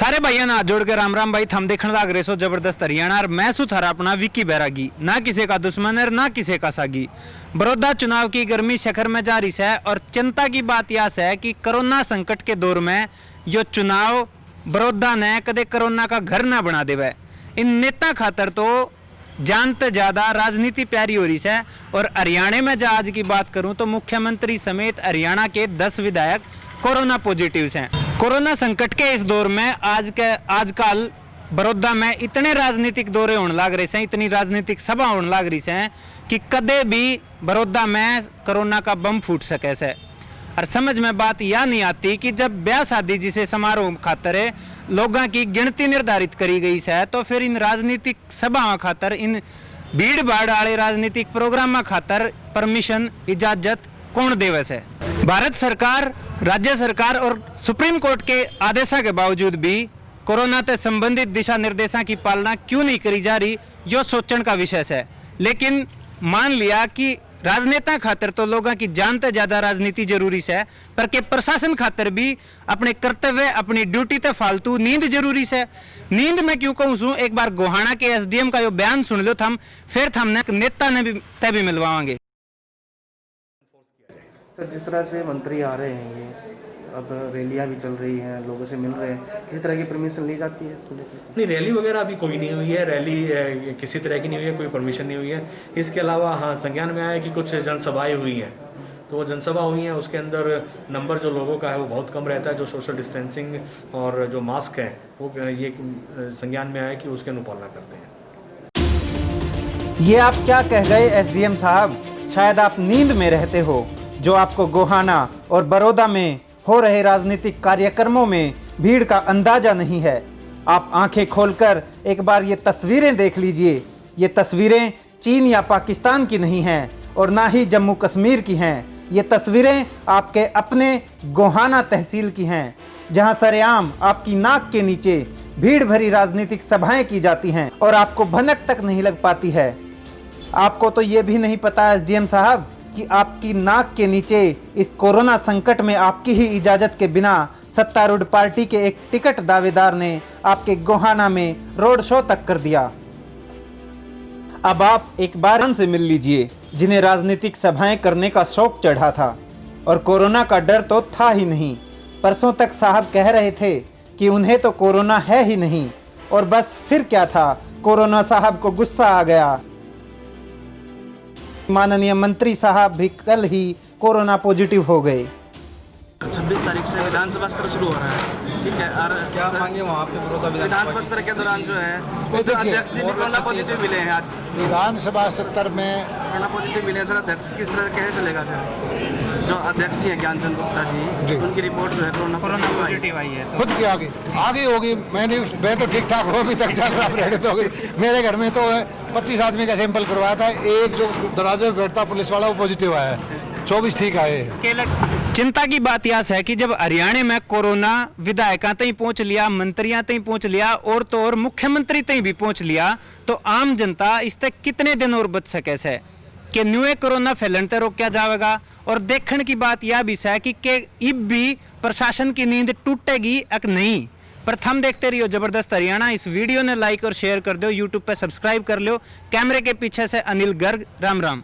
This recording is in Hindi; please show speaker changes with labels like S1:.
S1: सारे भाइयों ने हाथ जोड़ के राम राम भाई। थम देखने लाग रहे सो जबरदस्त हरियाणा और मैं सु थारा अपना विक्की बैरागी, ना किसी का दुश्मन है ना किसी का सागी। बड़ौदा चुनाव की गर्मी शिखर में जारी है और चिंता की बात यह है कि कोरोना संकट के दौर में यो चुनाव बड़ौदा ने कदे कोरोना का घर ना बना देवे। इन नेता खातर तो जानते ज्यादा राजनीति प्यारी हो रही है। और हरियाणा में जब आज की बात करूं तो मुख्यमंत्री समेत हरियाणा के 10 विधायक कोरोना पॉजिटिव हैं। कोरोना संकट के इस दौर में आजकल बड़ौदा में इतने राजनीतिक दौरे होने लग रहे हैं, इतनी राजनीतिक सभा होने लग रही हैं कि कदे भी बड़ौदा में कोरोना का बम फूट सके से। और समझ में बात यह नहीं आती कि जब ब्याह शादी जिसे समारोह खातर लोगों की गिनती निर्धारित करी गई है तो फिर इन राजनीतिक सभाओं खातर, इन भीड़ भाड़ वाले राजनीतिक प्रोग्राम खातर परमिशन इजाजत कौन देवे से। भारत सरकार, राज्य सरकार और सुप्रीम कोर्ट के आदेशों के बावजूद भी कोरोना से संबंधित दिशा निर्देशों की पालना क्यों नहीं करी जा रही, जो सोचने का विषय है। लेकिन मान लिया कि राजनेता खातर तो लोगों की जान से ज्यादा राजनीति जरूरी है, पर के प्रशासन खातर भी अपने कर्तव्य, अपनी ड्यूटी ते फालतू नींद जरूरी है। नींद में क्यों कहूँ सू, एक बार गोहाना के एसडीएम का जो बयान सुन लो थम, फिर हमने नेता ने भी तय भी मिलवाएंगे।
S2: सर, जिस तरह से मंत्री आ रहे हैं, ये अब रैलियां भी चल रही हैं, लोगों से मिल रहे हैं, किसी तरह की परमिशन ली जाती है इसको लेकर?
S3: नहीं, रैली वगैरह अभी कोई नहीं हुई है। रैली किसी तरह की नहीं हुई है, कोई परमिशन नहीं हुई है। इसके अलावा हाँ, संज्ञान में आया है कि कुछ जनसभाएं हुई हैं, तो वो जनसभा हुई हैं, उसके अंदर नंबर जो लोगों का है वो बहुत कम रहता है। जो सोशल डिस्टेंसिंग और जो मास्क है वो ये संज्ञान में आया कि उसकी अनुपालना करते हैं।
S1: ये आप क्या कह गए एसडीएम साहब? शायद आप नींद में रहते हो। जो आपको गोहाना और बड़ौदा में हो रहे राजनीतिक कार्यक्रमों में भीड़ का अंदाजा नहीं है। आप आंखें खोलकर एक बार ये तस्वीरें देख लीजिए। ये तस्वीरें चीन या पाकिस्तान की नहीं हैं और ना ही जम्मू कश्मीर की हैं। ये तस्वीरें आपके अपने गोहाना तहसील की हैं, जहां सरेआम आपकी नाक के नीचे भीड़ भरी राजनीतिक सभाएं की जाती हैं और आपको भनक तक नहीं लग पाती है। आपको तो ये भी नहीं पता एसडीएम साहब कि आपकी नाक के नीचे इस कोरोना संकट में आपकी ही इजाज़त के बिना सत्तारूढ़ पार्टी के एक टिकट दावेदार ने आपके गोहाना में रोड शो तक कर दिया। अब आप एक बार उनसे मिल लीजिए जिन्हें राजनीतिक सभाएं करने का शौक चढ़ा था और कोरोना का डर तो था ही नहीं। परसों तक साहब कह रहे थे कि उन्हें तो कोरोना है ही नहीं, और बस फिर क्या था, कोरोना साहब को गुस्सा आ गया। माननीय मंत्री साहब भी कल ही कोरोना पॉजिटिव हो गए।
S2: 26 तारीख से विधानसभा सत्र शुरू हो रहा है, ठीक है। और क्या मांगे वहाँ पे बड़ौदा विधानसभा सत्र के दौरान जो है तो अध्यक्ष जी भी कोरोना पॉजिटिव मिले हैं। आज
S4: विधानसभा सत्र में
S2: कोरोना पॉजिटिव मिले हैं। सर, अध्यक्ष किस तरह कैसे चलेगा? फिर जो अध्यक्ष जी हैं ज्ञानचंद गुप्ता जी, उनकी रिपोर्ट जो है कोरोना पॉजिटिव आई है,
S4: खुद की आगे होगी। मैं तो ठीक ठाक हो, अभी तक जाकर रेडी हो गई। मेरे घर में तो 25 आदमी का सैंपल करवाया था, एक जो दरवाजे में बैठता पुलिस वाला वो पॉजिटिव आया है, 24 ठीक आए।
S1: चिंता की बात यह है कि जब हरियाणा में कोरोना विधायकों तक पहुंच लिया, मंत्रियों तक पहुंच लिया और तो और मुख्यमंत्री तक भी पहुंच लिया, तो आम जनता इस तक कितने दिन और बच सके से कि न्यू कोरोना फैलन ते रोका जाएगा। और देखने की बात यह भी है कि अब भी प्रशासन की नींद टूटेगी अक नहीं। प्रथम देखते रहिए जबरदस्त हरियाणा। इस वीडियो ने लाइक और शेयर कर दो, यूट्यूब पे सब्सक्राइब कर लो। कैमरे के पीछे से अनिल गर्ग, राम राम।